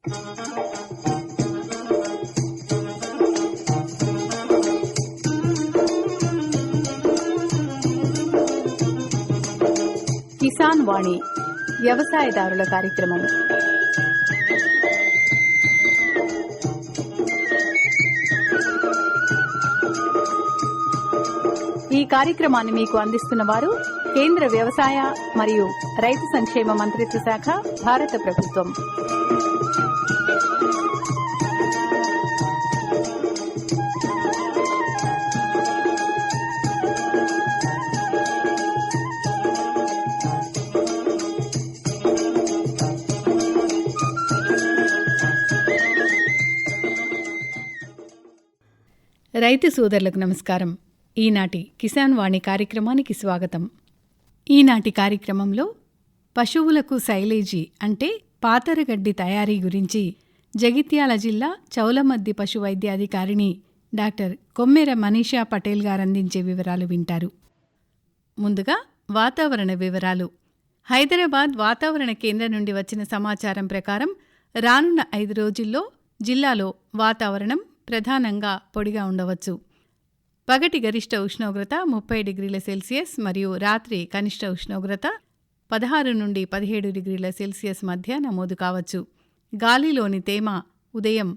కిసాన్ వాణి వ్యవసాయదారుల కార్యక్రమం. ఈ కార్యక్రమాన్ని మీకు అందిస్తున్న వారు కేంద్ర వ్యవసాయ మరియు రైతు సంక్షేమ మంత్రిత్వ శాఖ, భారత ప్రభుత్వం. రైతు సోదరులకు నమస్కారం. ఈనాటి కిసాన్ వాణి కార్యక్రమానికి స్వాగతం. ఈనాటి కార్యక్రమంలో పశువులకు సైలేజీ అంటే పాతరగడ్డి తయారీ గురించి జగిత్యాల జిల్లా చౌలమద్ది పశు వైద్యాధికారిణి డాక్టర్ కొమ్మెర మనీషా పటేల్ గారందించే వివరాలు వింటారు. ముందుగా వాతావరణ వివరాలు. హైదరాబాద్ వాతావరణ కేంద్రం నుండి వచ్చిన సమాచారం ప్రకారం రానున్న 5 రోజుల్లో జిల్లాలో వాతావరణం ప్రధానంగా పొడిగా ఉండవచ్చు. పగటి గరిష్ట ఉష్ణోగ్రత 30 డిగ్రీల సెల్సియస్ మరియు రాత్రి కనిష్ట ఉష్ణోగ్రత 16 నుండి 17 డిగ్రీల సెల్సియస్ మధ్య నమోదు కావచ్చు. గాలిలోని తేమ ఉదయం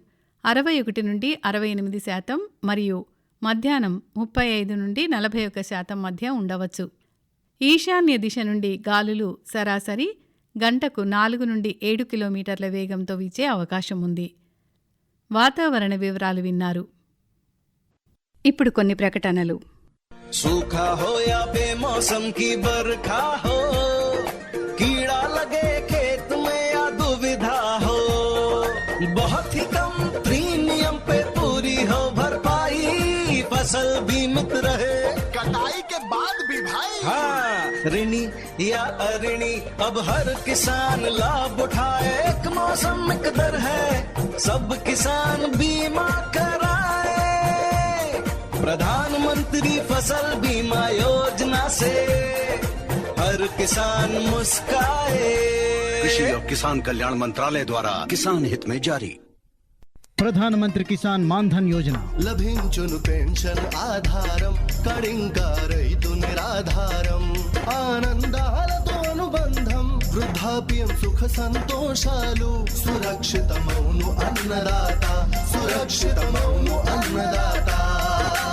61 నుండి 68% మరియు మధ్యాహ్నం 35 నుండి 41% మధ్య ఉండవచ్చు. ఈశాన్య దిశ నుండి గాలులు సరాసరి గంటకు 4 నుండి 7 కిలోమీటర్ల వేగంతో వీచే అవకాశం ఉంది. వాతావరణ వివరాలు విన్నారు. ఇప్పుడు కొన్ని ప్రకటనలు. सूखा हो या बेमौसम की बरखा हो, कीड़ा लगे खेत में या दुविधा हो, बहुत ही कम प्रीमियम पे पूरी हो भरपाई, फसल बीमित रहे कटाई के बाद भी भाई। हाँ, ऋणी या अऋणी अब हर किसान लाभ उठाए, एक मौसम एक दर है, सब किसान बीमा कराए, प्रधानमंत्री फसल बीमा योजना से हर किसान मुस्काए। कृषि और किसान कल्याण मंत्रालय द्वारा किसान हित में जारी. ప్రధానమంత్రి కిసాన్ మాన్ధన్ యోజన లభించును పెన్షన్ ఆధారం, కడింగా రైతు నిరాధారం, ఆనందాలతో అనుబంధం, వృద్ధాప్యం సుఖ సంతోషాలు, సురక్షితమౌను అన్నదాత, సురక్షితమౌను అన్నదాత.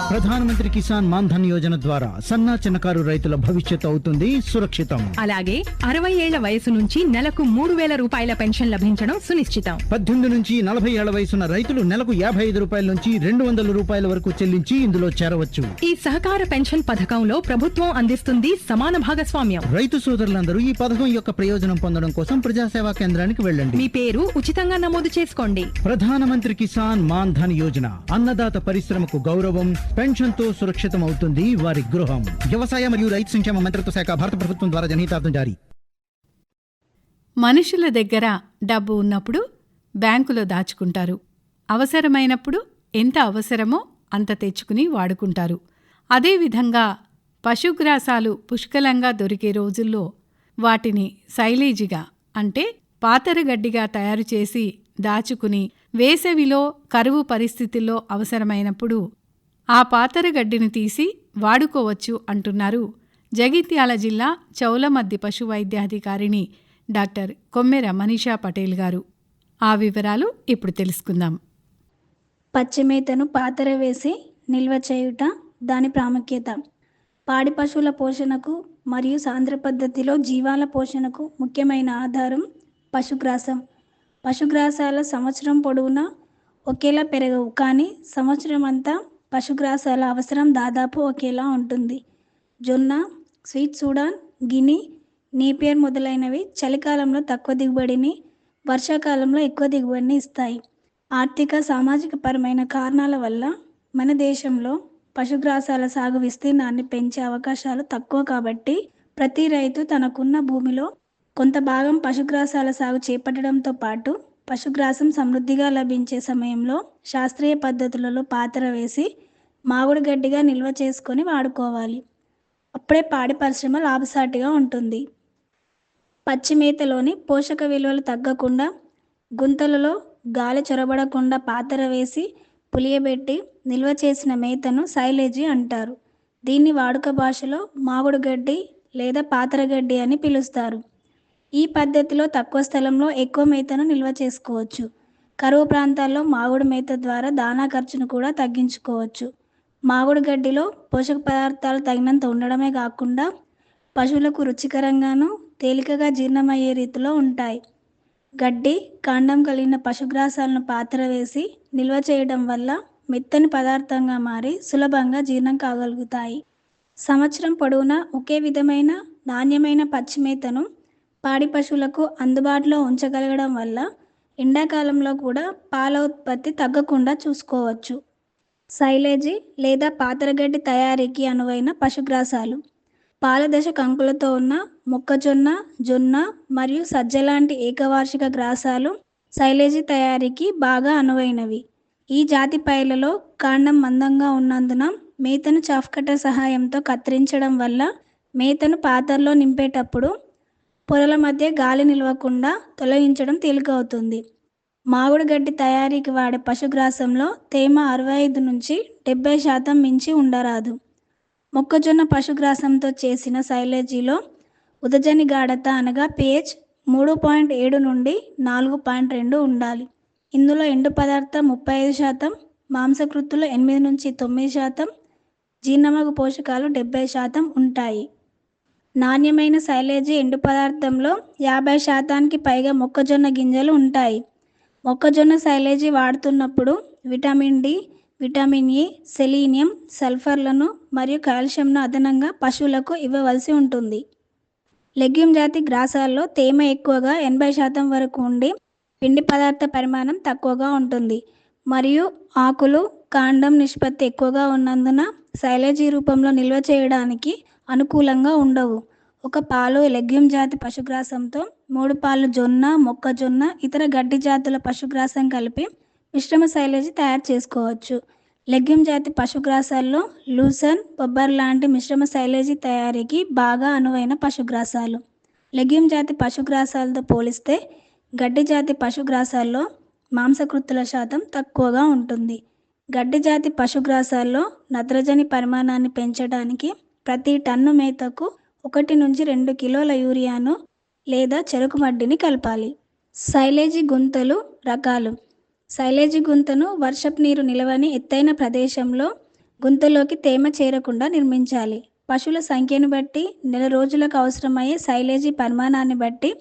ప్రధానమంత్రి కిసాన్ మాన్ధన్ యోజన ద్వారా సన్నా చిన్నకారు రైతుల భవిష్యత్తు అవుతుంది సురక్షితం. అలాగే 60 ఏళ్ల వయసు నుంచి నెలకు 3,000 రూపాయల పెన్షన్ లభించడం సునిశ్చితం. 18 నుంచి 40 ఏళ్ల వయసున్న రైతులు నెలకు 55 రూపాయల నుంచి 200 రూపాయల వరకు చెల్లించి ఇందులో చేరవచ్చు. ఈ సహకార పెన్షన్ పథకంలో ప్రభుత్వం అందిస్తుంది సమాన భాగస్వామ్యం. రైతు సోదరులందరూ ఈ పథకం యొక్క ప్రయోజనం పొందడం కోసం ప్రజాసేవా కేంద్రానికి వెళ్ళండి. మీ పేరు ఉచితంగా నమోదు చేసుకోండి. ప్రధానమంత్రి కిసాన్ మాన్ధన్ యోజన అన్నదాత పరిశ్రమకు గౌరవం, పెన్షన్ తో సురక్షితం అవుతుంది వారి గృహం. వ్యవసాయ మరియు రైతు సంక్షేమ మంత్రిత్వ శాఖ, భారత ప్రభుత్వం ద్వారా జనహితార్థం జారీ. మనుషుల దగ్గర డబ్బు ఉన్నప్పుడు బ్యాంకులో దాచుకుంటారు. అవసరమైనప్పుడు ఎంత అవసరమో అంత తెచ్చుకుని వాడుకుంటారు. అదేవిధంగా పశుగ్రాసాలు పుష్కలంగా దొరికే రోజుల్లో వాటిని సైలేజిగా అంటే పాతరగడ్డిగా తయారు చేసి దాచుకుని వేసవిలో కరువు పరిస్థితుల్లో అవసరమైనప్పుడు ఆ పాతరగడ్డిని తీసి వాడుకోవచ్చు అంటున్నారు జగిత్యాల జిల్లా చౌలమద్ది పశు వైద్యాధికారిణి డాక్టర్ కొమ్మెర మనీషా పటేల్ గారు. ఆ వివరాలు ఇప్పుడు తెలుసుకుందాం. పచ్చిమేతను పాతర వేసి నిల్వ చేయుట దాని ప్రాముఖ్యత. పాడి పశువుల పోషణకు మరియు సాంద్ర పద్ధతిలో జీవాల పోషణకు ముఖ్యమైన ఆధారం పశుగ్రాసం. పశుగ్రాసాల సంవత్సరం పొడవునా ఒకేలా పెరగవు, కానీ సంవత్సరం అంతా పశుగ్రాసాల అవసరం దాదాపు ఒకేలా ఉంటుంది. జొన్న, స్వీట్ సూడాన్, గిని, నేపియర్ మొదలైనవి చలికాలంలో తక్కువ దిగుబడిని, వర్షాకాలంలో ఎక్కువ దిగుబడిని ఇస్తాయి. ఆర్థిక సామాజిక పరమైన కారణాల వల్ల మన దేశంలో పశుగ్రాసాల సాగు విస్తీర్ణాన్ని పెంచే అవకాశాలు తక్కువ కాబట్టి ప్రతి రైతు తనకున్న భూమిలో కొంత భాగం పశుగ్రాసాల సాగు చేపట్టడంతో పాటు పశుగ్రాసం సమృద్ధిగా లభించే సమయంలో శాస్త్రీయ పద్ధతులలో పాతర వేసి మాగుడు గడ్డిగా నిల్వ చేసుకొని వాడుకోవాలి. అప్పుడే పాడి పరిశ్రమ లాభసాటిగా ఉంటుంది. పచ్చి మేతలోని పోషక విలువలు తగ్గకుండా గుంతలలో గాలి చొరబడకుండా పాతర వేసి పులియబెట్టి నిల్వ చేసిన మేతను సైలేజీ అంటారు. దీన్ని వాడుక భాషలో మాగుడు గడ్డి లేదా పాతరగడ్డి అని పిలుస్తారు. ఈ పద్ధతిలో తక్కువ స్థలంలో ఎక్కువ మేతను నిల్వ చేసుకోవచ్చు. కరువు ప్రాంతాల్లో మాగుడు మేత ద్వారా దానా ఖర్చును కూడా తగ్గించుకోవచ్చు. మాగుడు గడ్డిలో పోషక పదార్థాలు తగినంత ఉండడమే కాకుండా పశువులకు రుచికరంగాను తేలికగా జీర్ణమయ్యే రీతిలో ఉంటాయి. గడ్డి, కాండం కలిగిన పశుగ్రాసాలను పాతర వేసి నిల్వ చేయడం వల్ల మెత్తని పదార్థంగా మారి సులభంగా జీర్ణం కాగలుగుతాయి. సంవత్సరం పొడవునా ఒకే విధమైన నాణ్యమైన పచ్చి మేతను పాడి పశువులకు అందుబాటులో ఉంచగలగడం వల్ల ఎండాకాలంలో కూడా పాల ఉత్పత్తి తగ్గకుండా చూసుకోవచ్చు. సైలేజీ లేదా పాతరగడ్డి తయారీకి అనువైన పశుగ్రాసాలు: పాలదశ కంకులతో ఉన్న మొక్కజొన్న, జొన్న మరియు సజ్జ లాంటి ఏకవార్షిక గ్రాసాలు సైలేజీ తయారీకి బాగా అనువైనవి. ఈ జాతి పైర్లలో కాండం మందంగా ఉన్నందున మేతను చాఫ్ కట్టర్ సహాయంతో కత్తిరించడం వల్ల మేతను పాతరలో నింపేటప్పుడు పొరల మధ్య గాలి నిలవకుండా తొలగించడం తేలికవుతుంది. మాగుడు గడ్డి తయారీకి వాడే పశుగ్రాసంలో తేమ 65 నుంచి 70% మించి ఉండరాదు. మొక్కజొన్న పశుగ్రాసంతో చేసిన సైలేజీలో ఉదజని గాఢత అనగా pH 3.7 నుండి 4.2 ఉండాలి. ఇందులో ఎండు పదార్థం 35%, మాంసకృత్తులు 8 నుంచి 9%, జీర్ణమగు పోషకాలు 70% ఉంటాయి. నాణ్యమైన సైలేజీ ఎండు పదార్థంలో 50%కి పైగా మొక్కజొన్న గింజలు ఉంటాయి. మొక్కజొన్న సైలేజీ వాడుతున్నప్పుడు vitamin D, vitamin E, selenium, సల్ఫర్లను మరియు కాల్షియంను అదనంగా పశువులకు ఇవ్వవలసి ఉంటుంది. లెగ్యూమ్ జాతి గ్రాసాల్లో తేమ ఎక్కువగా 80% వరకు ఉండి పిండి పదార్థ పరిమాణం తక్కువగా ఉంటుంది మరియు ఆకులు, కాండం నిష్పత్తి ఎక్కువగా ఉన్నందున సైలేజీ రూపంలో నిల్వ చేయడానికి అనుకూలంగా ఉండవు. ఒక పాలు లెగ్యూమ్ జాతి పశుగ్రాసంతో 3 పాలు జొన్న, మొక్కజొన్న, ఇతర గడ్డి జాతుల పశుగ్రాసం కలిపి మిశ్రమ సైలేజీ తయారు చేసుకోవచ్చు. లెగ్యూమ్ జాతి పశుగ్రాసాల్లో లూసర్న్, బొబ్బర్ లాంటి మిశ్రమ సైలేజీ తయారీకి బాగా అనువైన పశుగ్రాసాలు. లెగ్యూమ్ జాతి పశుగ్రాసాలతో పోలిస్తే గడ్డి జాతి పశుగ్రాసాల్లో మాంసకృత్తుల శాతం తక్కువగా ఉంటుంది. గడ్డి జాతి పశుగ్రాసాల్లో నత్రజని పరిమాణాన్ని పెంచడానికి ప్రతి టన్ను మేతకు 1 నుంచి 2 కిలోల యూరియాను లేదా చెరుకు మడ్డిని కలపాలి. సైలేజీ గుంతలు రకాలు: సైలేజీ గుంతను వర్షపు నీరు నిలవని ఎత్తైన ప్రదేశంలో గుంతలోకి తేమ చేరకుండా నిర్మించాలి. పశువుల సంఖ్యను బట్టి, నెల రోజులకు అవసరమయ్యే సైలేజీ పరిమాణాన్ని బట్టి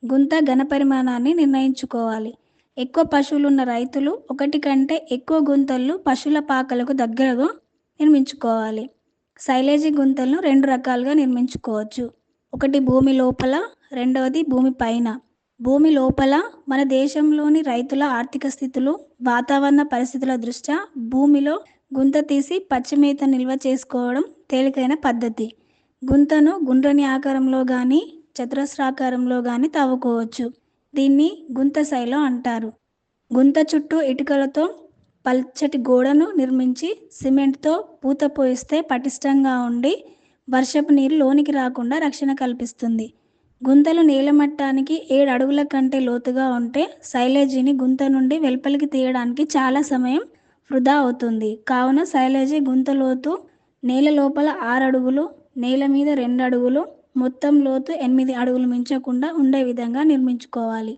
గుంత ఘన పరిమాణాన్ని నిర్ణయించుకోవాలి. ఎక్కువ పశువులున్న రైతులు 1 కంటే ఎక్కువ గుంతలు పశువుల పాకలకు దగ్గరగా నిర్మించుకోవాలి. సైలేజీ గుంతలను 2 రకాలుగా నిర్మించుకోవచ్చు. ఒకటి భూమి లోపల, రెండవది భూమి పైన. భూమి లోపల మన దేశంలోని రైతుల ఆర్థిక స్థితులు, వాతావరణ పరిస్థితుల దృష్ట్యా భూమిలో గుంత తీసి పచ్చి మేత నిల్వ చేసుకోవడం తేలికైన పద్ధతి. గుంతను గుండ్రని ఆకారంలో కానీ చతురస్రాకారంలో కానీ తవ్వుకోవచ్చు. దీన్ని గుంత శైలో అంటారు. గుంత చుట్టూ ఇటుకలతో పల్చటి గోడను నిర్మించి సిమెంట్తో పూత పోయిస్తే పటిష్టంగా ఉండి వర్షపు నీరు లోనికి రాకుండా రక్షణ కల్పిస్తుంది. గుంతలు నేల మట్టానికి 7 అడుగుల కంటే లోతుగా ఉంటే సైలేజీని గుంత నుండి వెలుపలికి తీయడానికి చాలా సమయం వృధా అవుతుంది. కావున సైలేజీ గుంత లోతు నేల లోపల 6 అడుగులు, నేల మీద 2 అడుగులు, మొత్తం లోతు 8 అడుగులు మించకుండా ఉండే విధంగా నిర్మించుకోవాలి.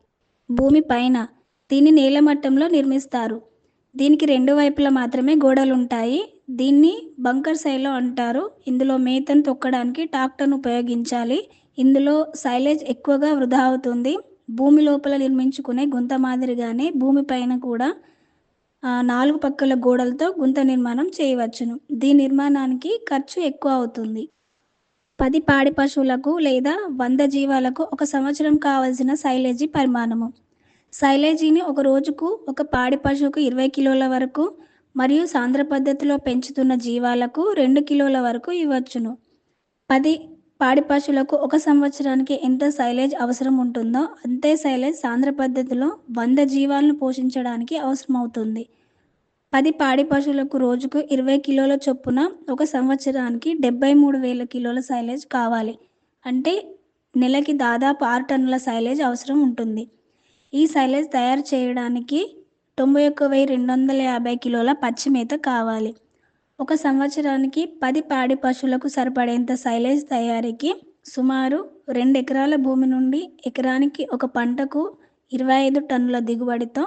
భూమి పైన దీన్ని నేల మట్టంలో నిర్మిస్తారు. దీనికి 2 వైపులా మాత్రమే గోడలుంటాయి. దీన్ని బంకర్ శైలో అంటారు. ఇందులో మేతను తొక్కడానికి ట్రాక్టర్ను ఉపయోగించాలి. ఇందులో సైలేజ్ ఎక్కువగా వృధా అవుతుంది. భూమి లోపల నిర్మించుకునే గుంత మాదిరిగానే భూమి పైన కూడా 4 పక్కల గోడలతో గుంత నిర్మాణం చేయవచ్చును. దీని నిర్మాణానికి ఖర్చు ఎక్కువ అవుతుంది. 10 పాడి పశువులకు లేదా 100 జీవాలకు 1 సంవత్సరం కావలసిన సైలేజీ పరిమాణము. సైలేజీని ఒక రోజుకు ఒక పాడి పశువుకు 20 కిలోల వరకు మరియు సాంద్ర పద్ధతిలో పెంచుతున్న జీవాలకు 2 కిలోల వరకు ఇవ్వచ్చును. 10 పాడి పశువులకు 1 సంవత్సరానికి ఎంత సైలేజ్ అవసరం ఉంటుందో అంతే సైలేజ్ సాంద్ర పద్ధతిలో 100 జీవాలను పోషించడానికి అవసరమవుతుంది. 10 పాడి పశువులకు రోజుకు 20 కిలోల చొప్పున 1 సంవత్సరానికి 73,000 కిలోల సైలేజ్ కావాలి. అంటే నెలకి దాదాపు 6 టన్నుల సైలేజ్ అవసరం ఉంటుంది. ఈ సైలేజ్ తయారు చేయడానికి 91,250 కిలోల పచ్చి మేత కావాలి. ఒక సంవత్సరానికి 10 పాడి పశువులకు సరిపడేంత సైలేజ్ తయారీకి సుమారు 2 ఎకరాల భూమి నుండి ఎకరానికి ఒక పంటకు 25 టన్నుల దిగుబడితో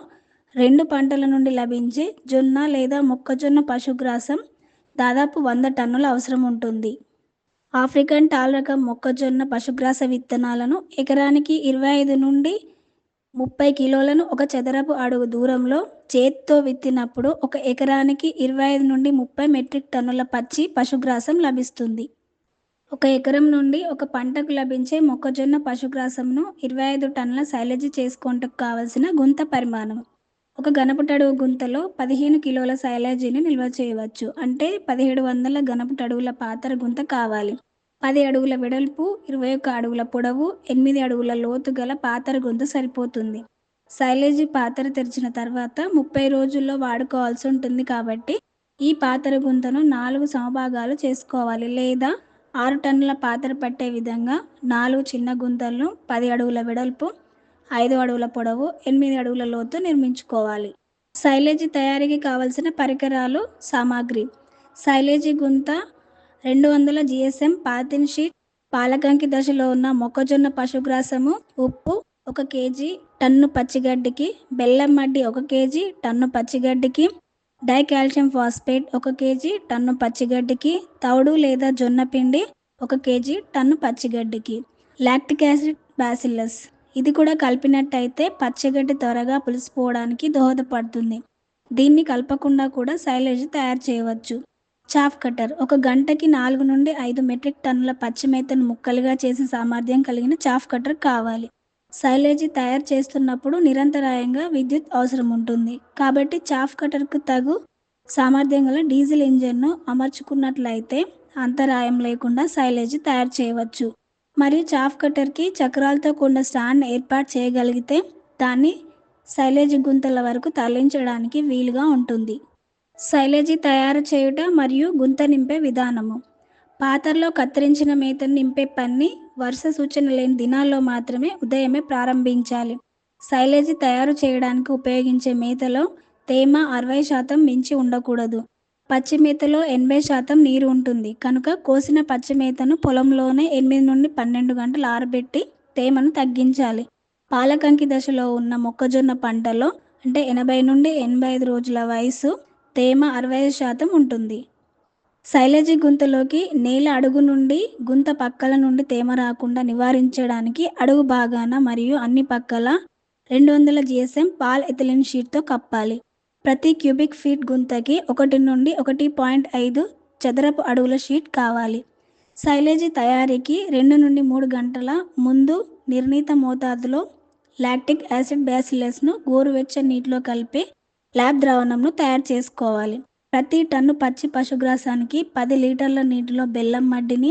2 పంటల నుండి లభించే జొన్న లేదా మొక్కజొన్న పశుగ్రాసం దాదాపు 100 టన్నుల అవసరం ఉంటుంది. ఆఫ్రికన్ టాల్ రకం మొక్కజొన్న పశుగ్రాస విత్తనాలను ఎకరానికి 25 నుండి 30 కిలోలను ఒక చదరపు అడుగు దూరంలో చేత్తో విత్తినప్పుడు ఒక ఎకరానికి 25 నుండి 30 మెట్రిక్ టన్నుల పచ్చి పశుగ్రాసం లభిస్తుంది. ఒక ఎకరం నుండి ఒక పంటకు లభించే మొక్కజొన్న పశుగ్రాసంను 25 టన్నుల సైలేజీ చేసుకొనుటకు కావలసిన గుంత పరిమాణం. ఒక ఘనపుటడుగు గుంతలో 15 కిలోల సైలేజీని నిల్వ చేయవచ్చు. అంటే 1700 ఘనపుటడుగుల పాతర గుంత కావాలి. 10 అడుగుల వెడల్పు, 21 అడుగుల పొడవు, 8 అడుగుల లోతు గల పాతర గుంత సరిపోతుంది. సైలేజీ పాతర తెరిచిన తర్వాత 30 రోజుల్లో వాడుకోవాల్సి ఉంటుంది కాబట్టి ఈ పాతర గుంతను 4 సమభాగాలు చేసుకోవాలి, లేదా 6 టన్నుల పాతర పట్టే విధంగా 4 చిన్న గుంతలను 10 అడుగుల వెడల్పు, 5 అడుగుల పొడవు, 8 అడుగుల లోతు నిర్మించుకోవాలి. సైలేజీ తయారీకి కావలసిన పరికరాలు, సామాగ్రి: సైలేజీ గుంత, 200 GSM పాలిథిన్ షీట్, పాలకంకి దశలో ఉన్న మొక్కజొన్న పశుగ్రాసము, ఉప్పు 1 కేజీ టన్ను పచ్చిగడ్డికి, బెల్లం మడ్డి 1 కేజీ టన్ను పచ్చిగడ్డికి, డైకాల్షియం ఫాస్ఫేట్ 1 కేజీ టన్ను పచ్చిగడ్డికి, తౌడు లేదా జొన్న పిండి 1 కేజీ టన్ను పచ్చిగడ్డికి, లాక్టిక్ యాసిడ్ బ్యాసిల్లస్ ఇది కూడా కలిపినట్టయితే పచ్చిగడ్డి త్వరగా పులిసిపోవడానికి దోహదపడుతుంది. దీన్ని కలపకుండా కూడా సైలేజ్ తయారు చేయవచ్చు. చాఫ్ కటర్: 1 గంటకి 4 నుండి 5 మెట్రిక్ టన్నుల పచ్చి మేతను ముక్కలుగా చేసే సామర్థ్యం కలిగిన చాఫ్ కటర్ కావాలి. సైలేజీ తయారు చేస్తున్నప్పుడు నిరంతరాయంగా విద్యుత్ అవసరం ఉంటుంది కాబట్టి చాఫ్ కటర్కు తగు సామర్థ్యం గల డీజిల్ ఇంజన్ను అమర్చుకున్నట్లయితే అంతరాయం లేకుండా సైలేజీ తయారు చేయవచ్చు. మరియు చాఫ్ కటర్కి చక్రాలతో కూడిన స్టాండ్ ఏర్పాటు చేయగలిగితే దాన్ని సైలేజీ గుంతల వరకు తరలించడానికి వీలుగా ఉంటుంది. సైలేజీ తయారు చేయుట మరియు గుంత నింపే విధానము: పాతరలో కత్తిరించిన మేతను నింపే పని వరుస సూచన లేని దినాల్లో మాత్రమే ఉదయమే ప్రారంభించాలి. సైలేజీ తయారు చేయడానికి ఉపయోగించే మేతలో తేమ 60% మించి ఉండకూడదు. పచ్చి మేతలో 80% నీరు ఉంటుంది కనుక కోసిన పచ్చి మేతను పొలంలోనే 8 నుండి 12 గంటలు ఆరబెట్టి తేమను తగ్గించాలి. పాలకంకి దశలో ఉన్న మొక్కజొన్న పంటలో అంటే 80 నుండి 85 రోజుల వయసు తేమ 65% ఉంటుంది. సైలేజీ గుంతలోకి నేల అడుగు నుండి గుంత పక్కల నుండి తేమ రాకుండా నివారించడానికి అడుగు భాగాన మరియు అన్ని పక్కల 200 GSM పాల్ ఎథిలిన్ షీట్తో కప్పాలి. ప్రతి క్యూబిక్ ఫీట్ గుంతకి 1 నుండి 1.5 చదరపు అడుగుల షీట్ కావాలి. సైలేజీ తయారీకి 2 నుండి 3 గంటల ముందు నిర్ణీత మోతాదులో లాక్టిక్ యాసిడ్ బ్యాసిల్లస్ను గోరువెచ్చని నీటిలో కలిపి ల్యాబ్ ద్రావణంను తయారు చేసుకోవాలి. ప్రతి టన్ను పచ్చి పశుగ్రాసానికి 10 లీటర్ల నీటిలో బెల్లం మడ్డిని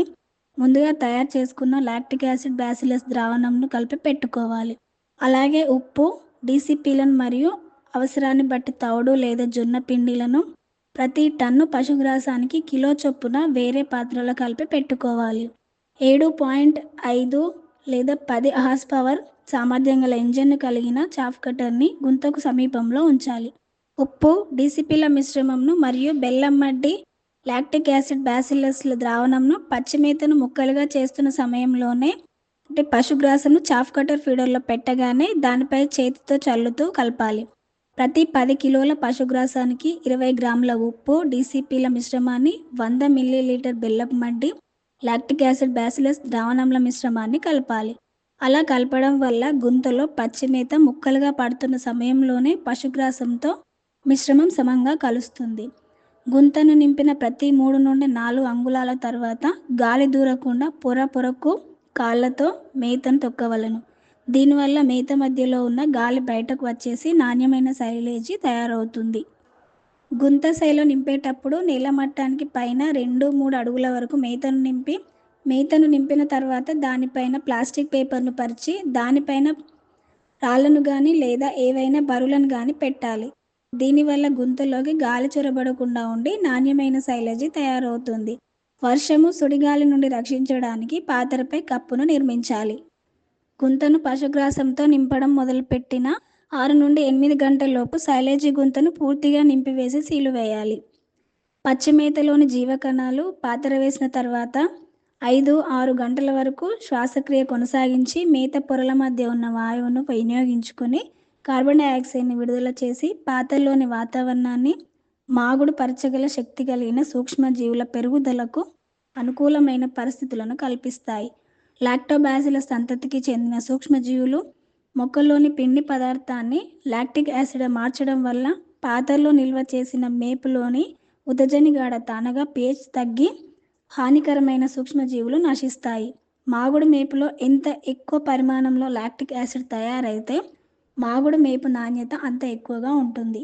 ముందుగా తయారు చేసుకున్న లాక్టిక్ యాసిడ్ బ్యాసిల్లస్ ద్రావణంను కలిపి పెట్టుకోవాలి. అలాగే ఉప్పు, డీసీపీలను మరియు అవసరాన్ని బట్టి తౌడు లేదా జొన్న పిండిలను ప్రతి టన్ను పశుగ్రాసానికి కిలో చొప్పున వేరే పాత్రలో కలిపి పెట్టుకోవాలి. 7.5 లేదా 10 హార్స్ పవర్ సామర్థ్యం గల ఇంజన్ను కలిగిన చాఫ్ కటర్ని గుంతకు సమీపంలో ఉంచాలి. ఉప్పు, డీసీపీల మిశ్రమంను మరియు బెల్లం మడ్డి, లాక్టిక్ యాసిడ్ బ్యాసిల్లస్ల ద్రావణంను పచ్చిమేతను ముక్కలుగా చేస్తున్న సమయంలోనే అంటే పశుగ్రాసంను చాఫ్ కటర్ ఫీడర్లో పెట్టగానే దానిపై చేతితో చల్లుతూ కలపాలి. ప్రతి 10 కిలోల పశుగ్రాసానికి 20 గ్రాముల ఉప్పు, డీసీపీల మిశ్రమాన్ని, 100 మిల్లీలీటర్ బెల్లపు మడ్డి, లాక్టిక్ యాసిడ్ బ్యాసిల్లస్ ద్రావణంల మిశ్రమాన్ని కలపాలి. అలా కలపడం వల్ల గుంతలో పచ్చిమేత ముక్కలుగా పడుతున్న సమయంలోనే పశుగ్రాసంతో మిశ్రమం సమంగా కలుస్తుంది. గుంతను నింపిన ప్రతి 3 నుండి 4 అంగుళాల తర్వాత గాలి దూరకుండా పొరకు కాళ్ళతో మేతను తొక్కవలను. దీనివల్ల మేత మధ్యలో ఉన్న గాలి బయటకు వచ్చేసి నాణ్యమైన సైలేజీ తయారవుతుంది. గుంత శైలో నింపేటప్పుడు నేల మట్టానికి పైన 2-3 అడుగుల వరకు మేతను నింపిన తర్వాత దానిపైన ప్లాస్టిక్ పేపర్ను పరిచి దానిపైన రాళ్లను కానీ లేదా ఏవైనా బరువులను కానీ పెట్టాలి. దీనివల్ల గుంతలోకి గాలి చొరబడకుండా ఉండి నాణ్యమైన సైలేజీ తయారవుతుంది. వర్షము, సుడిగాలి నుండి రక్షించడానికి పాతరపై కప్పును నిర్మించాలి. గుంతను పశుగ్రాసంతో నింపడం మొదలుపెట్టిన 6 నుండి 8 గంటలలోపు సైలేజీ గుంతను పూర్తిగా నింపివేసి సీలు వేయాలి. పచ్చి మేతలోని జీవకణాలు పాతర వేసిన తర్వాత 5-6 గంటల వరకు శ్వాసక్రియ కొనసాగించి మేత పొరల మధ్య ఉన్న వాయువును వినియోగించుకొని కార్బన్ డయాక్సైడ్ని విడుదల చేసి పాతల్లోని వాతావరణాన్ని మాగుడు పరచగల శక్తి కలిగిన సూక్ష్మజీవుల పెరుగుదలకు అనుకూలమైన పరిస్థితులను కల్పిస్తాయి. లాక్టోబాసిల్లస్ సంతతికి చెందిన సూక్ష్మజీవులు మొక్కల్లోని పిండి పదార్థాన్ని లాక్టిక్ యాసిడ్ మార్చడం వల్ల పాతల్లో నిల్వ చేసిన మేపులోని ఉదజని గాఢత అనగా pH తగ్గి హానికరమైన సూక్ష్మజీవులు నశిస్తాయి. మాగుడు మేపులో ఎంత ఎక్కువ పరిమాణంలో లాక్టిక్ యాసిడ్ తయారైతే మాగుడు మేపు నాణ్యత అంత ఎక్కువగా ఉంటుంది.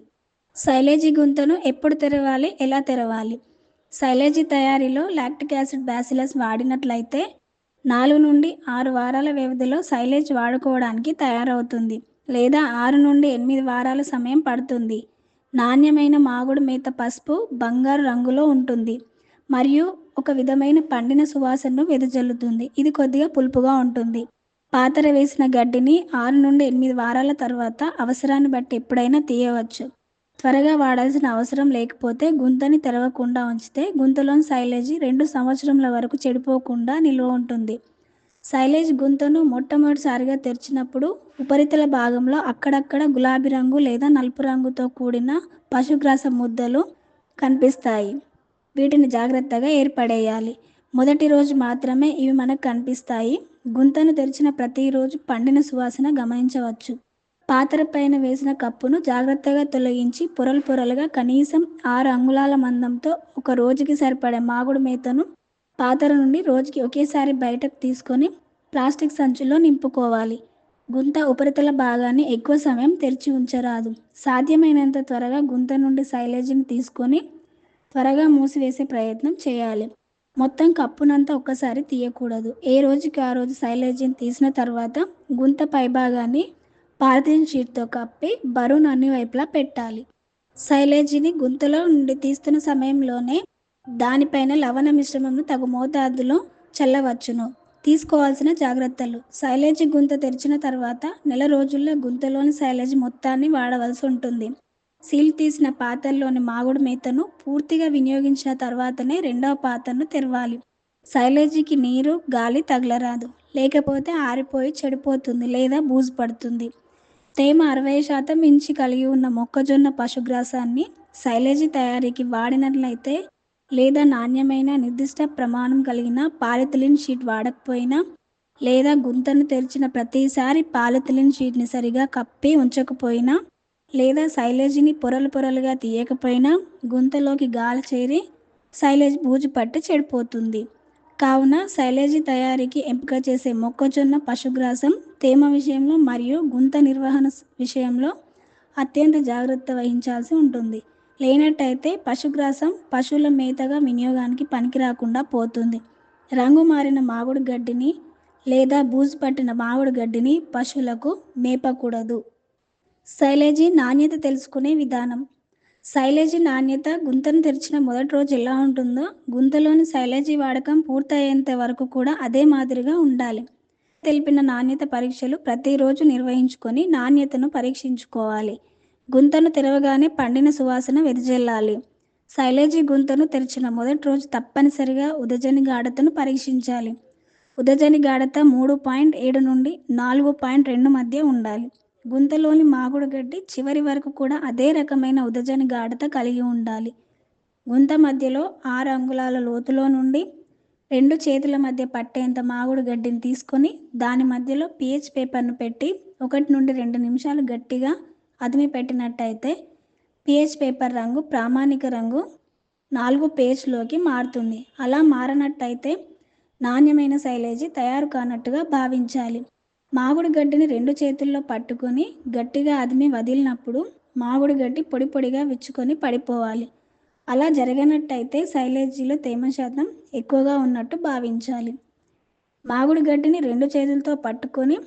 సైలేజీ గుంతను ఎప్పుడు తెరవాలి, ఎలా తెరవాలి? సైలేజీ తయారీలో లాక్టిక్ యాసిడ్ బ్యాసిలస్ వాడినట్లయితే 4 నుండి 6 వారాల వ్యవధిలో సైలేజ్ వాడుకోవడానికి తయారవుతుంది, లేదా 6 నుండి 8 వారాల సమయం పడుతుంది. నాణ్యమైన మాగుడు మేత పసుపు బంగారు రంగులో ఉంటుంది మరియు ఒక విధమైన పండిన సువాసనను వెదజల్లుతుంది. ఇది కొద్దిగా పులుపుగా ఉంటుంది. పాతర వేసిన గడ్డిని 6 నుండి 8 వారాల తర్వాత అవసరాన్ని బట్టి ఎప్పుడైనా తీయవచ్చు. త్వరగా వాడాల్సిన అవసరం లేకపోతే గుంతని తెరవకుండా ఉంచితే గుంతలోని సైలేజీ 2 సంవత్సరముల వరకు చెడిపోకుండా నిల్వ ఉంటుంది. సైలేజ్ గుంతను మొట్టమొదటిసారిగా తెరిచినప్పుడు ఉపరితల భాగంలో అక్కడక్కడ గులాబీ రంగు లేదా నలుపు రంగుతో కూడిన పశుగ్రాస ముద్దలు కనిపిస్తాయి. వీటిని జాగ్రత్తగా ఏర్పడేయాలి. మొదటి రోజు మాత్రమే ఇవి మనకు కనిపిస్తాయి. గుంతను తెరిచిన ప్రతిరోజు పండిన సువాసన గమనించవచ్చు. పాతర పైన వేసిన కప్పును జాగ్రత్తగా తొలగించి పొరలు పొరలుగా కనీసం 6 అంగుళాల మందంతో ఒక రోజుకి సరిపడే మాగుడు మేతను పాతర నుండి రోజుకి ఒకేసారి బయటకు తీసుకొని ప్లాస్టిక్ సంచుల్లో నింపుకోవాలి. గుంత ఉపరితల భాగాన్ని ఎక్కువ సమయం తెరిచి ఉంచరాదు. సాధ్యమైనంత త్వరగా గుంత నుండి సైలేజీని తీసుకొని త్వరగా మూసివేసే ప్రయత్నం చేయాలి. మొత్తం కప్పునంతా ఒక్కసారి తీయకూడదు. ఏ రోజుకి ఆ రోజు సైలేజీని తీసిన తర్వాత గుంత పైభాగాన్ని పాలిథిన్ షీట్తో కప్పి బరువును అన్ని వైపులా పెట్టాలి. సైలేజీని గుంతలో నుండి తీస్తున్న సమయంలోనే దానిపైన లవణ మిశ్రమంను తగు మోతాదులో చల్లవచ్చును. తీసుకోవాల్సిన జాగ్రత్తలు: సైలేజీ గుంత తెరిచిన తర్వాత నెల రోజుల్లో గుంతలోని సైలేజీ మొత్తాన్ని వాడవలసి ఉంటుంది. సీల్ తీసిన పాత్రలోని మాగుడు మేతను పూర్తిగా వినియోగించిన తర్వాతనే రెండవ పాత్రను తెరవాలి. సైలేజీకి నీరు, గాలి తగలరాదు, లేకపోతే ఆరిపోయి చెడిపోతుంది లేదా బూజు పడుతుంది. తేమ 60% మించి కలిగి ఉన్న మొక్కజొన్న పశుగ్రాసాన్ని సైలేజీ తయారీకి వాడినట్లయితే, లేదా నాణ్యమైన నిర్దిష్ట ప్రమాణం కలిగిన పాలిథిలిన్ షీట్ వాడకపోయినా, లేదా గుంతను తెరిచిన ప్రతిసారి పాలిథిలిన్ షీట్ని సరిగా కప్పి ఉంచకపోయినా, లేదా సైలేజీని పొరలు పొరలుగా తీయకపోయినా గుంతలోకి గాలి చేరి సైలేజ్ బూజు పట్టి చెడిపోతుంది. కావున సైలేజీ తయారీకి ఎంపిక చేసే మొక్కజొన్న పశుగ్రాసం తేమ విషయంలో మరియు గుంత నిర్వహణ విషయంలో అత్యంత జాగ్రత్త వహించాల్సి ఉంటుంది. లేనట్టయితే పశుగ్రాసం పశువుల మేతగా వినియోగానికి పనికిరాకుండా పోతుంది. రంగు మారిన మాగుడు గడ్డిని లేదా బూజు పట్టిన మాగుడు గడ్డిని పశువులకు మేపకూడదు. సైలేజీ నాణ్యత తెలుసుకునే విధానం. సైలేజీ నాణ్యత గుంతను తెరిచిన మొదటి రోజు ఎలా ఉంటుందో గుంతలోని సైలేజీ వాడకం పూర్తయ్యేంత వరకు కూడా అదే మాదిరిగా ఉండాలి. తెలిపిన నాణ్యత పరీక్షలు ప్రతిరోజు నిర్వహించుకొని నాణ్యతను పరీక్షించుకోవాలి. గుంతను తెరవగానే పండిన సువాసన వెదజల్లాలి. సైలేజీ గుంతను తెరిచిన మొదటి రోజు తప్పనిసరిగా ఉదజని గాఢతను పరీక్షించాలి. ఉదజని గాఢత 3.7 నుండి 4.2 మధ్య ఉండాలి. గుంతలోని మాగుడు గడ్డి చివరి వరకు కూడా అదే రకమైన ఉదజని గాఢత కలిగి ఉండాలి. గుంత మధ్యలో 6 అంగుళాల లోతులో నుండి 2 చేతుల మధ్య పట్టేంత మాగుడు గడ్డిని తీసుకొని దాని మధ్యలో pH పేపర్ను పెట్టి 1 నుండి 2 నిమిషాలు గట్టిగా అదిమి పెట్టినట్టయితే pH పేపర్ రంగు ప్రామాణిక రంగు 4 pHలోకి మారుతుంది. అలా మారనట్టయితే నాణ్యమైన సైలేజీ తయారు కానట్టుగా భావించాలి. మాగుడు గడ్డిని 2 చేతుల్లో పట్టుకొని గట్టిగా అదిమి వదిలినప్పుడు మాగుడు గడ్డి పొడి పొడిగా విచ్చుకొని పడిపోవాలి. అలా జరగనట్టయితే సైలేజీలో తేమ శాతం ఎక్కువగా ఉన్నట్టు భావించాలి. మాగుడు గడ్డిని 2 చేతులతో పట్టుకొని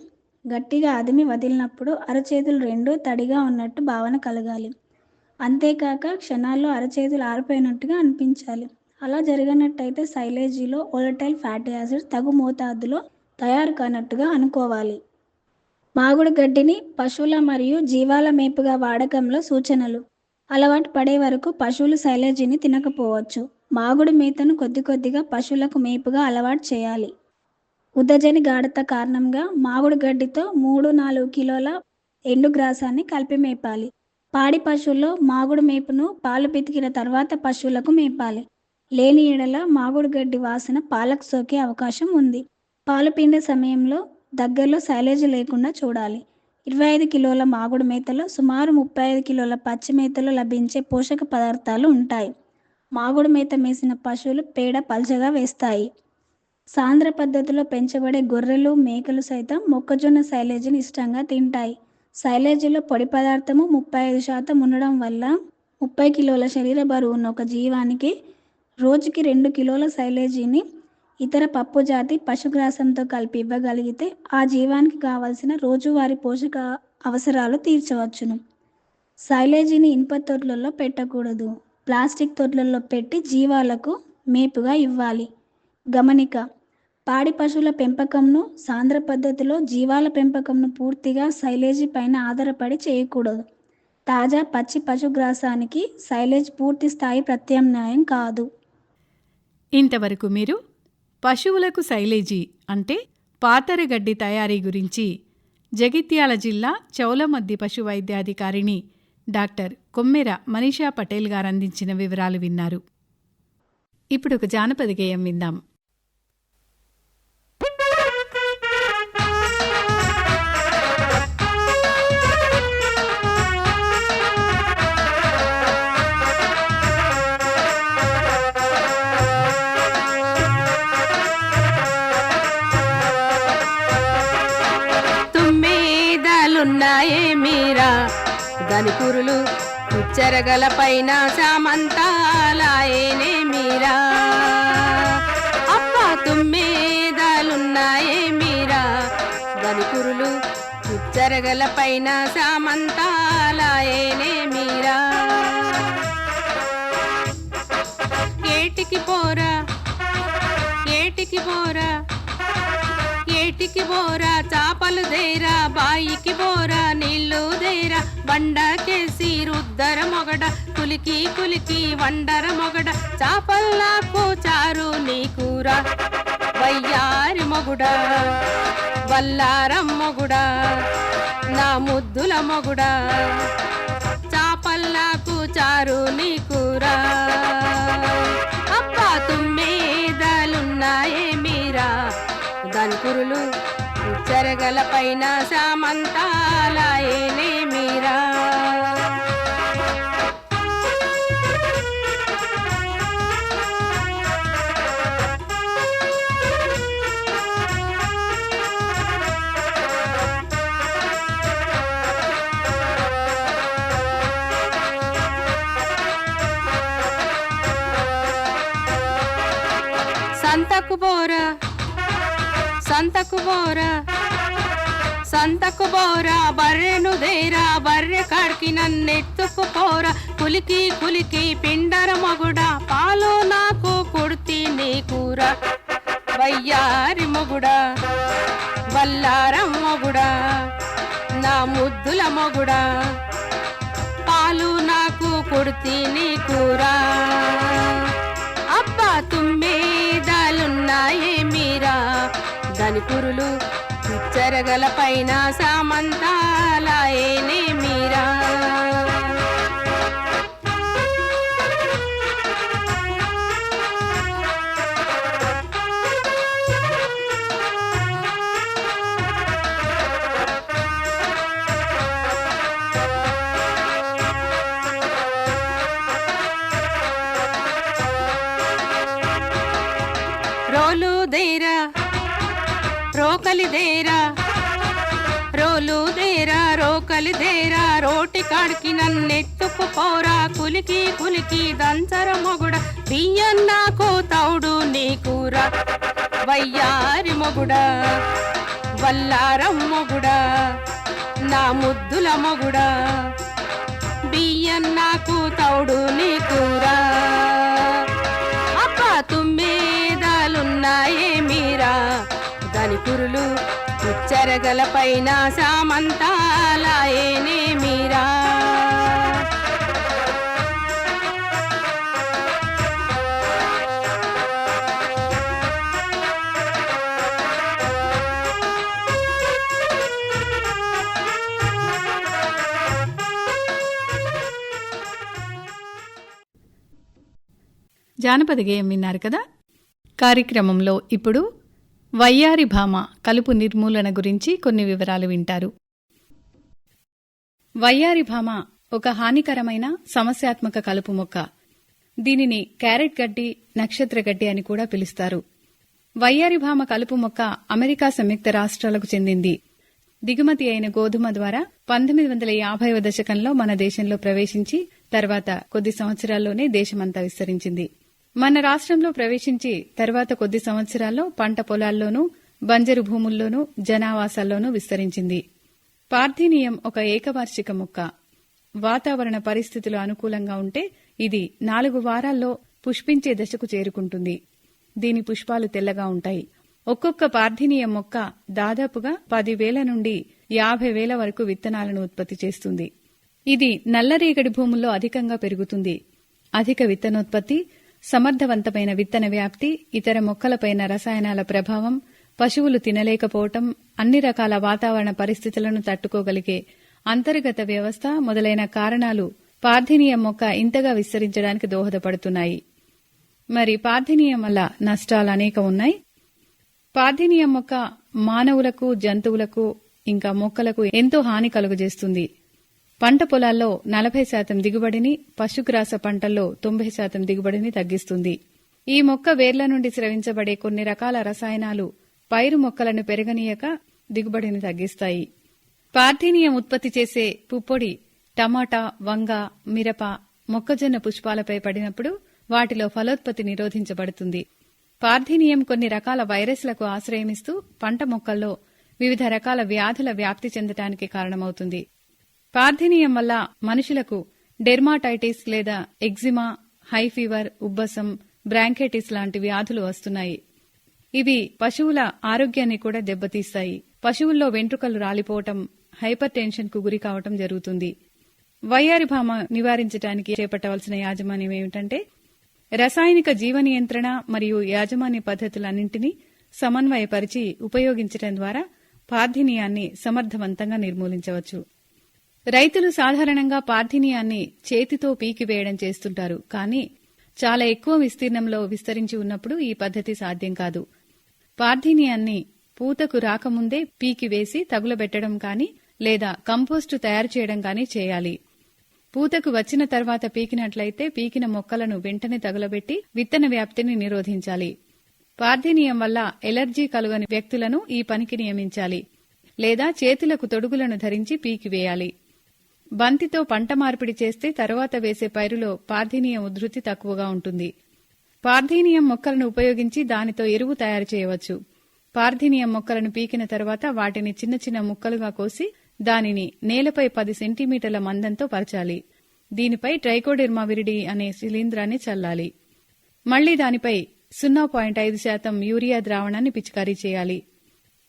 గట్టిగా అదిమి వదిలినప్పుడు అరచేతులు 2 తడిగా ఉన్నట్టు భావన కలగాలి. అంతేకాక క్షణాల్లో అరచేతులు ఆరిపోయినట్టుగా అనిపించాలి. అలా జరగనట్టయితే సైలేజీలో వోలటైల్ ఫ్యాటీ యాసిడ్ తగు మోతాదులో తయారు కానట్టుగా అనుకోవాలి. మాగుడు గడ్డిని పశువుల మరియు జీవాల మేపుగా వాడకంలో సూచనలు. అలవాటు పడే వరకు పశువులు సైలేజీని తినకపోవచ్చు. మాగుడు మేతను కొద్ది కొద్దిగా పశువులకు మేపుగా అలవాటు చేయాలి. ఉదజని గాఢత కారణంగా మాగుడు గడ్డితో 3-4 కిలోల ఎండుగ్రాసాన్ని కలిపి మేపాలి. పాడి పశువుల్లో మాగుడు మేపును పాలు పితికిన తర్వాత పశువులకు మేపాలి. లేని ఎడల మాగుడు గడ్డి వాసన పాలకు సోకే అవకాశం ఉంది. పాలు పిండే సమయంలో దగ్గరలో సైలేజ్ లేకుండా చూడాలి. 25 కిలోల మాగుడు మేతలో సుమారు 35 కిలోల పచ్చి మేతలో లభించే పోషక పదార్థాలు ఉంటాయి. మాగుడు మేత మేసిన పశువులు పేడ పల్చగా వేస్తాయి. సాంద్ర పద్ధతిలో పెంచబడే గొర్రెలు, మేకలు సైతం మొక్కజొన్న సైలేజీని ఇష్టంగా తింటాయి. సైలేజీలో పొడి పదార్థము 35% ఉండడం వల్ల 30 కిలోల శరీర బరువు ఉన్న ఒక జీవానికి రోజుకి 2 కిలోల సైలేజీని ఇతర పప్పు జాతి పశుగ్రాసంతో కలిపి ఇవ్వగలిగితే ఆ జీవానికి కావలసిన రోజువారీ పోషక అవసరాలు తీర్చవచ్చును. సైలేజీని ఇనుప తొట్లలో పెట్టకూడదు. ప్లాస్టిక్ తొట్లలో పెట్టి జీవాలకు మేపుగా ఇవ్వాలి. గమనిక: పాడి పశువుల పెంపకంను సాంద్ర పద్ధతిలో, జీవాల పెంపకంను పూర్తిగా సైలేజీ పైన ఆధారపడి చేయకూడదు. తాజా పచ్చి పశుగ్రాసానికి సైలేజ్ పూర్తి స్థాయి ప్రత్యామ్నాయం కాదు. ఇంతవరకు మీరు పశువులకు సైలేజీ అంటే పాతరగడ్డి తయారీ గురించి జగిత్యాల జిల్లా చౌలమద్ది పశు వైద్యాధికారిణి డాక్టర్ కొమ్మెర మనీషా పటేల్ గారు అందించిన వివరాలు విన్నారు. ఇప్పుడు ఒక జానపద గేయం విందాం. తుమ్మెదలున్నాయే మీరా దాని కురులు ఉచ్చరగల పైన సామంతాలాయేనే మీరా. అప్ప తుమ్మెదలున్నాయే మీరా దాని కురులు ఉచ్చరగల పైన సామంతాలాయేనే మీరా. ఏటికి పోరా ఏటికి పోరా ఏటికి బోరా చాపలు దేరా, బాయికి బోరా నీళ్ళు దేరా, బండకేసి రుద్దర మొగడ కులికి కులికి వండర మొగడ, చాపల్లాకు చారు నీ కూర వయ్యారి మొగుడా వల్లారం మొగుడా నా ముద్దుల మొగుడా, చాపల్లాకు చారు నీ కూర. అప్ప తుమ్మెదలున్నాయే మీరా దాని కురులు ఉచ్చరగల పైన సామంతాలాయేనే మీరా. సంతకు బోరా సంతకు బోరా సంతకు బోరా బర్రెను దేరా, బర్రె కాడికి నన్నెత్తుకు పోరా, కులికి కులికి పిండర మొగుడా పాలు నాకు కుడితి నీ కూర వయ్యారి మొగుడా వల్లారం మొగుడా నా ముద్దుల మొగుడా, పాలు నాకు కుడితి నీ కూర. అబ్బా తుమ్మెదలున్నాయే మీరా దాని కురులు ఉచ్చరగల పైన సామంతాలాయేనే మీరా. రోలు దేరా రోకలి దేరా రోలు దేరా రోకలి దేరా, రోటి కాడికి నన్నెత్తుకు పోరా, కులికి కులికి దంచర మొగుడ బియ్యం నాకు తౌడు నీ కూర వయ్యారి మొగుడా వల్లారం మొగుడా నా ముద్దుల మొగుడా, బియ్యం నాకు తౌడు నీ కూర. అప్ప తుమ్మెదలున్నాయే మీరా దాని కురులు చెరగల పైన సామంతాలాయేనే మీరా. జానపద గేయం విన్నారు కదా. కార్యక్రమంలో ఇప్పుడు వయ్యారి భామ కలుపు నిర్మూలన గురించి కొన్ని వివరాలు వింటారు. వయ్యారి భామ ఒక హానికరమైన సమస్యాత్మక కలుపు మొక్క. దీనిని క్యారెట్ గడ్డి, నక్షత్ర గడ్డి అని కూడా పిలుస్తారు. వయ్యారి భామ కలుపు మొక్క అమెరికా సంయుక్త రాష్ట్రాలకు చెందింది. దిగుమతి అయిన గోధుమ ద్వారా 1950వ దశకంలో మన దేశంలో ప్రవేశించి తర్వాత కొద్ది సంవత్సరాల్లోనే దేశమంతా విస్తరించింది. మన రాష్ట్రంలో ప్రవేశించి తర్వాత కొద్ది సంవత్సరాల్లో పంట పొలాల్లోనూ, బంజరు భూముల్లోనూ, జనావాసాల్లోనూ విస్తరించింది. పార్థీనియం ఒక ఏకవార్షిక మొక్క. వాతావరణ పరిస్థితులు అనుకూలంగా ఉంటే ఇది 4 వారాల్లో పుష్పించే దశకు చేరుకుంటుంది. దీని పుష్పాలు తెల్లగా ఉంటాయి. ఒక్కొక్క పార్థీనియం మొక్క దాదాపుగా 10,000 నుండి 50,000 వరకు విత్తనాలను ఉత్పత్తి చేస్తుంది. ఇది నల్లరేగడి భూముల్లో అధికంగా పెరుగుతుంది. అధిక విత్తనోత్పత్తి, సమర్థవంతమైన విత్తన వ్యాప్తి, ఇతర మొక్కలపైన రసాయనాల ప్రభావం, పశువులు తినలేకపోవటం, అన్ని రకాల వాతావరణ పరిస్థితులను తట్టుకోగలిగే అంతర్గత వ్యవస్థ మొదలైన కారణాలు పార్థీనియం మొక్క ఇంతగా విస్తరించడానికి దోహదపడుతున్నాయి. మరి పార్థీనియం వల్ల నష్టాలు అనేక ఉన్నాయి. పార్థీనియం మొక్క మానవులకు, జంతువులకు ఇంకా మొక్కలకు ఎంతో హాని కలుగజేస్తుంది. పంట పొలాల్లో 40% దిగుబడిని, పశుగ్రాస పంటల్లో 90% దిగుబడిని తగ్గిస్తుంది. ఈ మొక్క వేర్ల నుండి స్రవించబడే కొన్ని రకాల రసాయనాలు పైరు మొక్కలను పెరగనీయక దిగుబడిని తగ్గిస్తాయి. పార్థీనియం ఉత్పత్తి చేసే పుప్పొడి టమాటా, వంగ, మిరప, మొక్కజొన్న పుష్పాలపై పడినప్పుడు వాటిలో ఫలోత్పత్తి నిరోధించబడుతుంది. పార్థీనియం కొన్ని రకాల వైరస్లకు ఆశ్రయమిస్తూ పంట మొక్కల్లో వివిధ రకాల వ్యాధుల వ్యాప్తి చెందటానికి కారణమవుతుంది. పార్థీనియం వల్ల మనుషులకు డెర్మాటైటిస్ లేదా ఎగ్జిమా, హై ఫీవర్, ఉబ్బసం, బ్రాంకైటిస్ లాంటి వ్యాధులు వస్తున్నాయి. ఇవి పశువుల ఆరోగ్యాన్ని కూడా దెబ్బతీస్తాయి. పశువుల్లో వెంట్రుకలు రాలిపోవటం, హైపర్ టెన్షన్ కు గురి కావటం జరుగుతుంది. వయ్యారి భామ నివారించడానికి చేపట్టవలసిన యాజమాన్యం ఏమిటంటే రసాయనిక జీవ నియంత్రణ మరియు యాజమాన్య పద్ధతులన్నింటినీ సమన్వయపరిచి ఉపయోగించడం ద్వారా పార్థీనియాన్ని సమర్థవంతంగా నిర్మూలించవచ్చు. రైతులు సాధారణంగా పార్థీనియాన్ని చేతితో పీకివేయడం చేస్తుంటారు. కానీ చాలా ఎక్కువ విస్తీర్ణంలో విస్తరించి ఉన్నప్పుడు ఈ పద్ధతి సాధ్యం కాదు. పార్థీనియాన్ని పూతకు రాకముందే పీకివేసి తగులబెట్టడం కానీ లేదా కంపోస్టు తయారు చేయడం కానీ చేయాలి. పూతకు వచ్చిన తర్వాత పీకినట్లయితే పీకిన మొక్కలను వెంటనే తగులబెట్టి విత్తన వ్యాప్తిని నిరోధించాలి. పార్థీనియం వల్ల ఎలర్జీ కలుగని వ్యక్తులను ఈ పనికి నియమించాలి లేదా చేతులకు తొడుగులను ధరించి పీకివేయాలి. బంతితో పంట మార్పిడి చేస్తే తర్వాత వేసే పైరులో పార్థీనియం ఉధృతి తక్కువగా ఉంటుంది. పార్థీనియం మొక్కలను ఉపయోగించి దానితో ఎరువు తయారు చేయవచ్చు. పార్థీనియం మొక్కలను పీకిన తర్వాత వాటిని చిన్న చిన్న ముక్కలుగా కోసి దానిని నేలపై 10 సెంటీమీటర్ల మందంతో పరచాలి. దీనిపై ట్రైకోడెర్మా విరిడి అనే శిలీంధ్రాన్ని చల్లాలి. మళ్లీ దానిపై 0.5% యూరియా ద్రావణాన్ని పిచికారీ చేయాలి.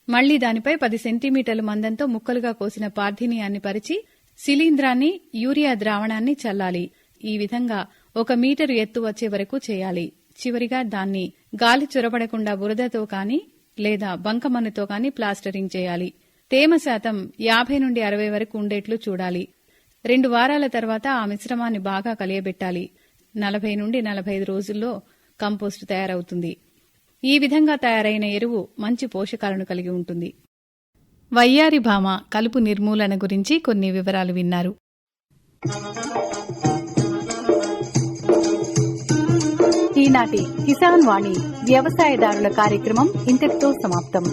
మళ్లీ దానిపై 10 సెంటీమీటర్ల మందంతో ముక్కలుగా కోసిన పార్థీనియాన్ని పరిచి శిలీంధ్రాన్ని, యూరియా ద్రావణాన్ని చల్లాలి. ఈ విధంగా 1 మీటరు ఎత్తు వచ్చే వరకు చేయాలి. చివరిగా దాన్ని గాలి చొరబడకుండా బురదతో కానీ లేదా బంకమన్నుతో కానీ ప్లాస్టరింగ్ చేయాలి. తేమ శాతం 50 నుండి 60 వరకు ఉండేట్లు చూడాలి. 2 వారాల తర్వాత ఆ మిశ్రమాన్ని బాగా కలియబెట్టాలి. 40 నుండి 45 రోజుల్లో కంపోస్టు తయారవుతుంది. ఈ విధంగా తయారైన ఎరువు మంచి పోషకాలను కలిగి ఉంటుంది. వయ్యారి భామ కలుపు నిర్మూలన గురించి కొన్ని వివరాలు విన్నారు. ఈనాటి కిసాన్ వాణి వ్యవసాయదారుల కార్యక్రమం ఇంతటితో సమాప్తం.